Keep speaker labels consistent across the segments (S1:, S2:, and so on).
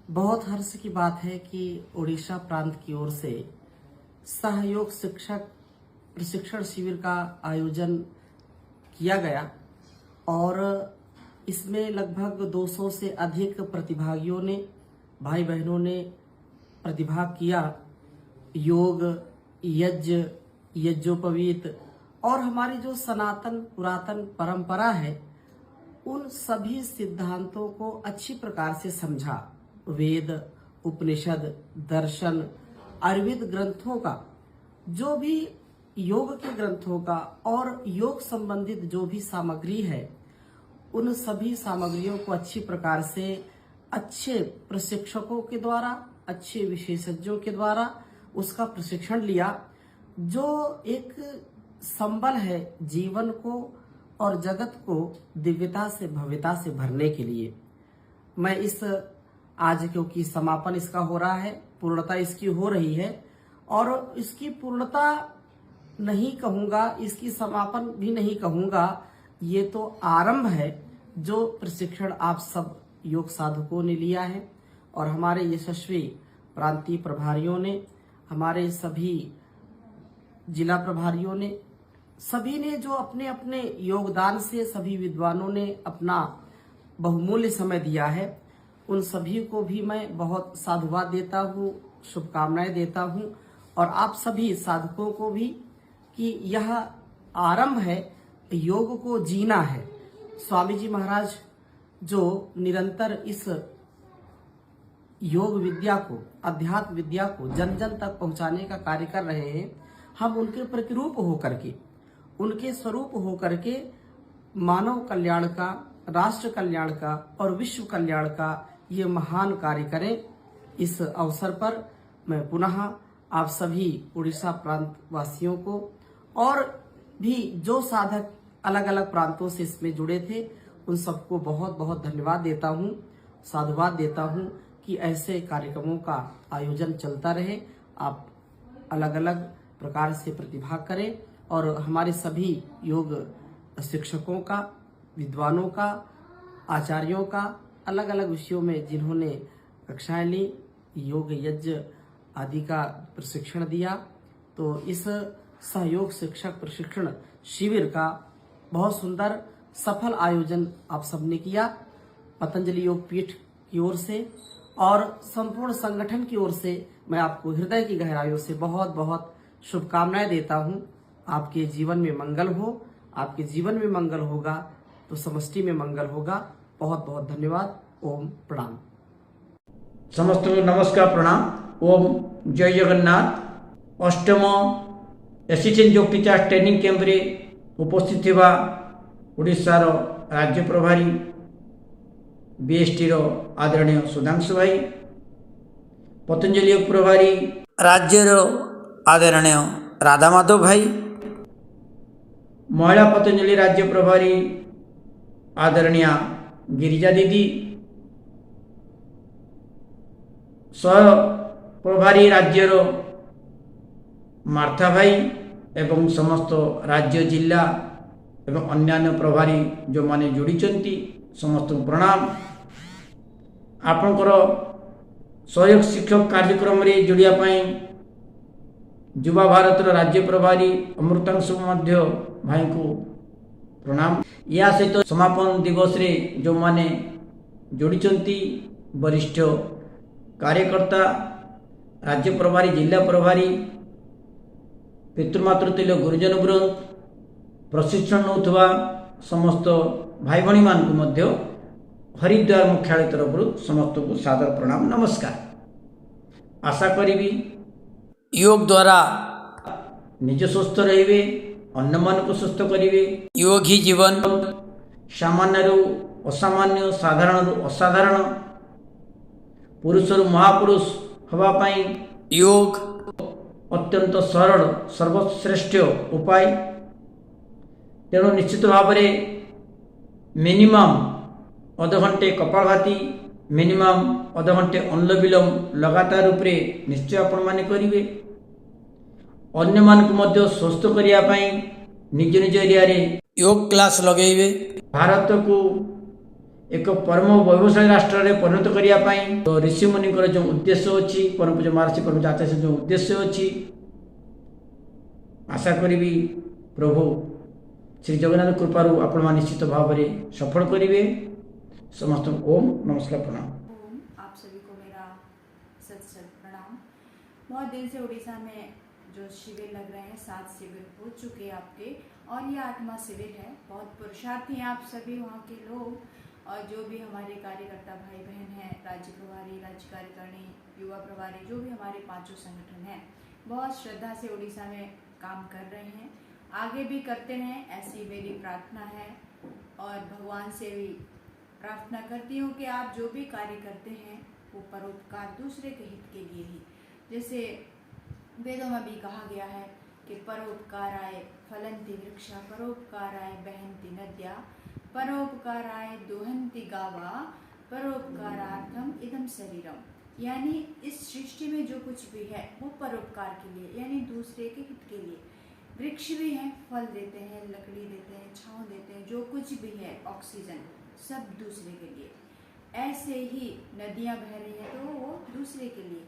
S1: बहुत हर्ष की बात है कि उड़ीसा प्रांत की ओर से सहयोग शिक्षक प्रशिक्षण शिविर का आयोजन किया गया और इसमें लगभग 200 से अधिक प्रतिभागियों ने, भाई बहनों ने प्रतिभाग किया। योग, यज्ञ, यज्ञोपवीत और हमारी जो सनातन पुरातन परंपरा है उन सभी सिद्धांतों को अच्छी प्रकार से समझा। वेद, उपनिषद, दर्शन, आयुर्वेद ग्रंथों का, जो भी योग के ग्रंथों का और योग संबंधित जो भी सामग्री है उन सभी सामग्रियों को अच्छी प्रकार से अच्छे प्रशिक्षकों के द्वारा, अच्छे विशेषज्ञों के द्वारा उसका प्रशिक्षण लिया, जो एक संबल है जीवन को और जगत को दिव्यता से भव्यता से भरने के लिए। मैं इस आज क्योंकि समापन इसका हो रहा है, पूर्णता इसकी हो रही है और इसकी पूर्णता नहीं कहूँगा, इसकी समापन भी नहीं कहूँगा, ये तो आरंभ है जो प्रशिक्षण आप सब योग साधकों ने लिया है और हमारे यशस्वी प्रांतीय प्रभारियों ने, हमारे सभी जिला प्रभारियों ने, सभी ने जो अपने अपने योगदान से सभी विद्वानों ने अपना बहुमूल्य समय दिया है, उन सभी को भी मैं बहुत साधुवाद देता हूँ, शुभकामनाएं देता हूँ और आप सभी साधकों को भी कि यह आरंभ है, योग को जीना है। स्वामी जी महाराज जो निरंतर इस योग विद्या को, अध्यात्म विद्या को जन जन तक पहुंचाने का कार्य कर रहे हैं, हम उनके प्रतिरूप होकर के, उनके स्वरूप होकर के मानव कल्याण का, राष्ट्र कल्याण का और विश्व कल्याण का ये महान कार्य करें। इस अवसर पर मैं पुनः आप सभी उड़ीसा प्रांत वासियों को और भी जो साधक अलग अलग प्रांतों से इसमें जुड़े थे उन सबको बहुत बहुत धन्यवाद देता हूँ, साधुवाद देता हूँ कि ऐसे कार्यक्रमों का आयोजन चलता रहे, आप अलग अलग प्रकार से प्रतिभाग करें और हमारे सभी योग शिक्षकों का, विद्वानों का, आचार्यों का अलग अलग विषयों में जिन्होंने कक्षाएं ली, योग यज्ञ आदि का प्रशिक्षण दिया, तो इस सहयोग शिक्षक प्रशिक्षण शिविर का बहुत सुंदर सफल आयोजन आप सबने किया। पतंजलि योग पीठ की ओर से और संपूर्ण संगठन की ओर से मैं आपको हृदय की गहराइयों से बहुत बहुत शुभकामनाएं देता हूं। आपके जीवन में मंगल हो, आपके जीवन में मंगल होगा तो समष्टि में मंगल होगा। बहुत बहुत धन्यवाद। ओम प्रणाम।
S2: समस्त को नमस्कार प्रणाम। ओम जय जगन्नाथ। अष्टम एसिस्टेंट योग टीचर ट्रेनिंग कैंप रे उपस्थित थिबा ओडिशा रो राज्य प्रभारी बीएसटी रो आदरणीय सुधांशु भाई, पतंजलि योग प्रभारी राज्य रो आदरणीय राधा माधव भाई, महिला पतंजलि राज्य प्रभारी आदरणीय गिरिजा दीदी, सह प्रभारी राज्य रो मार्था भाई एवं समस्त राज्य जिला एवं अन्यान्य प्रभारी जो माने जोड़ी समस्त प्रणाम। आपणकर सहयोग शिक्षक कार्यक्रम रे जोड़िया पाई युवा भारत राज्य प्रभारी अमृतांशु मध्य भाई को प्रणाम। या सहित समापन दिवस रे जो माने जोड़ी वरिष्ठ कार्यकर्ता, राज्य प्रभारी, जिला प्रभारी, पितृमातृतुल्य गुरुजन वृंद, प्रशिक्षण नौथुवा समस्त भाई भणी मान को मध्य हरिद्वार मुख्यालय तरफ समस्त को सादर प्रणाम, नमस्कार। आशा करी योग द्वारा निज स्वस्थ रहिबे, अन्य मान को सुस्थ करिवे। योग ही जीवन, सामान्य असामान्य, साधारण असाधारण, पुरुष महापुरुष हवा पाई योग अत्यंत सरल सर्वश्रेष्ठ उपाय। तेणु निश्चित भाव में मिनिमम अध घंटे कपालभाति, मिनिमम अध घंटे अनुलोम विलोम लगातार रूप से निश्चय आपण माने करिवे। अन्य मान को मध्य स्वस्थ करिया पाई निज निज एरिया रे योग क्लास लगेइबे। भारत को एक परम व्यवसायी राष्ट्र रे परिणत करिया पई तो ऋषि मुनि जो उद्देश्य अछि परम पूज्य महर्षि परम आचार्य जो उद्देश्य अछि आशा करी प्रभु श्री जगन्नाथ कृपारू आपण निश्चित भाव में सफल करेंगे। समस्त ओम नमस्कार प्रणाम।
S3: ओम, आप सभी को मेरा सत सत प्रणाम। बहुत दिन से उड़ीसा में जो शिविर लग रहे हैं 7 शिविर हो चुके आपके और ये 8वां शिविर है। बहुत पुरुषार्थी हैं आप सभी वहाँ के लोग और जो भी हमारे कार्यकर्ता भाई बहन हैं, राज्य प्रभारी, राज्य कार्यकारिणी, युवा प्रभारी, जो भी हमारे 5 संगठन हैं, बहुत श्रद्धा से उड़ीसा में काम कर रहे हैं, आगे भी करते रहें ऐसी मेरी प्रार्थना है। और भगवान से भी प्रार्थना करती हूँ कि आप जो भी कार्य करते हैं वो परोपकार दूसरे के हित के लिए ही, जैसे वेदों में भी कहा गया है कि परोपकाराय फलन्ति वृक्षा, परोपकाराय बहन्ति नद्या, परोपकाराय दोहन्ति गावा, परोपकारार्थम इदम शरीरम। यानी इस सृष्टि में जो कुछ भी है वो परोपकार के लिए, यानी दूसरे के हित के लिए। वृक्ष भी हैं, फल देते हैं, लकड़ी देते हैं, छांव देते हैं, जो कुछ भी है, ऑक्सीजन, सब दूसरे के लिए। ऐसे ही नदियां बह रही हैं तो वो दूसरे के लिए।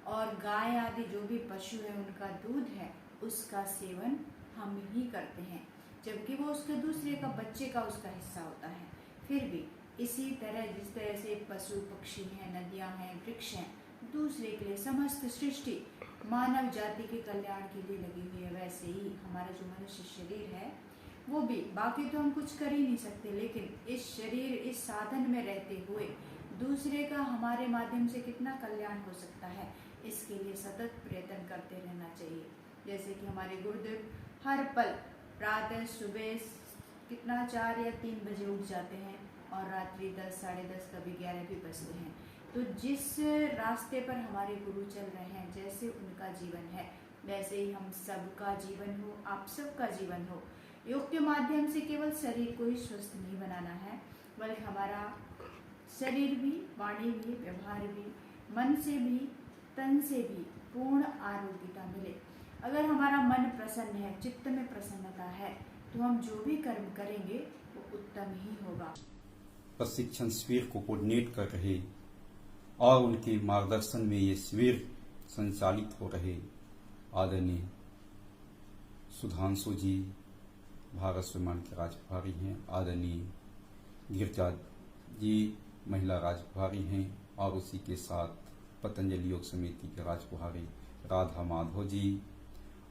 S3: और गाय आदि जो भी पशु है उनका दूध है उसका सेवन हम ही करते हैं, जबकि वो उसके दूसरे का, बच्चे का उसका हिस्सा होता है। फिर भी इसी तरह जिस तरह से पशु पक्षी हैं, नदियां हैं, वृक्ष हैं, दूसरे के लिए, समस्त सृष्टि मानव जाति के कल्याण के लिए लगी हुई है, वैसे ही हमारा जो मनुष्य शरीर है वो भी, बाकी तो हम कुछ कर ही नहीं सकते, लेकिन इस शरीर, इस साधन में रहते हुए दूसरे का हमारे माध्यम से कितना कल्याण हो सकता है, इसके लिए सतत प्रयत्न करते रहना चाहिए। जैसे कि हमारे गुरुदेव हर पल प्रातः सुबह कितना 4 या 3 बजे उठ जाते हैं और रात्रि 10, साढ़े 10, कभी 11 भी बजते हैं। तो जिस रास्ते पर हमारे गुरु चल रहे हैं, जैसे उनका जीवन है वैसे ही हम सबका जीवन हो, आप सबका जीवन हो। योग के माध्यम से केवल शरीर को ही स्वस्थ नहीं बनाना है, बल्कि हमारा शरीर भी, वाणी भी, व्यवहार भी, मन से भी, तन से भी पूर्ण आरोग्यता मिले। अगर हमारा मन प्रसन्न है, चित्त में प्रसन्नता है, तो हम जो भी कर्म करेंगे वो उत्तम ही होगा।
S4: प्रशिक्षण शिविर को कोऑर्डिनेट कर रहे और उनके मार्गदर्शन में ये शिविर संचालित हो रहे आदरणीय सुधांशु जी भारत स्वाभिमान के राज्यप्रभारी हैं, आदरणीय गिरजा जी महिला राज्यप्रभारी हैं और उसी के साथ पतंजलि योग समिति के राज्यप्रभारी राधा माधव जी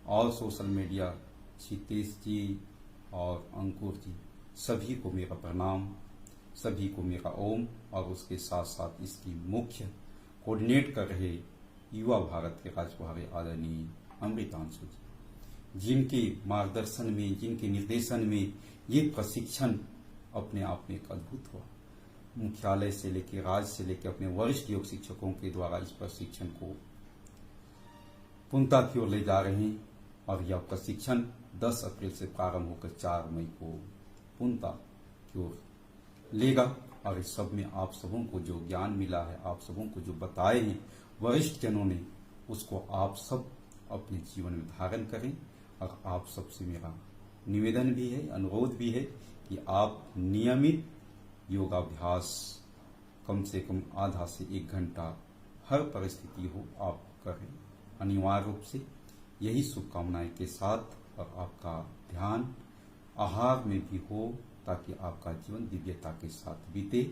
S4: और सोशल मीडिया क्षितेश जी और अंकुर जी, सभी को मेरा प्रणाम, सभी को मेरा ओम। और उसके साथ साथ इसकी मुख्य कोऑर्डिनेट कर रहे युवा भारत के राज्यप्रभारी आदरणीय अमृतांशु जी, जिनके मार्गदर्शन में, जिनके निर्देशन में ये प्रशिक्षण अपने आप में एक अद्भुत हुआ। मुख्यालय से लेकर, राज्य से लेकर अपने वरिष्ठ योग शिक्षकों के द्वारा इस प्रशिक्षण को पूर्णता की ओर ले जा रहे हैं और यह प्रशिक्षण 10 अप्रैल से प्रारंभ होकर 4 मई को पूर्णता की ओर लेगा। और इस सब में आप सबों को जो ज्ञान मिला है, आप सबों को जो बताए हैं वरिष्ठ जनों ने, उसको आप सब अपने जीवन में धारण करें। और आप सबसे मेरा निवेदन भी है, अनुरोध भी है कि आप नियमित योगाभ्यास कम से कम आधा से 1 घंटा हर परिस्थिति हो आप करें, अनिवार्य रूप से। यही शुभकामनाएं के साथ, और आपका ध्यान आहार में भी हो ताकि आपका जीवन दिव्यता के साथ बीते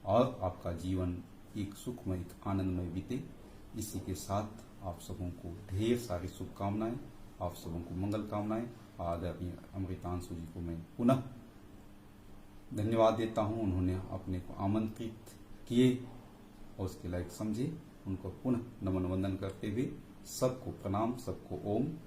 S4: और आपका जीवन एक सुखमय, एक आनंदमय बीते। इसी के साथ आप सबों को ढेर सारी शुभकामनाएं, आप सबों को मंगल कामनाएं। आदरणीय अमृतांशु जी को मैं पुनः धन्यवाद देता हूं, उन्होंने अपने को आमंत्रित किए और उसके लायक समझे। उनको पुनः नमन वंदन करते हुए सबको प्रणाम, सबको ओम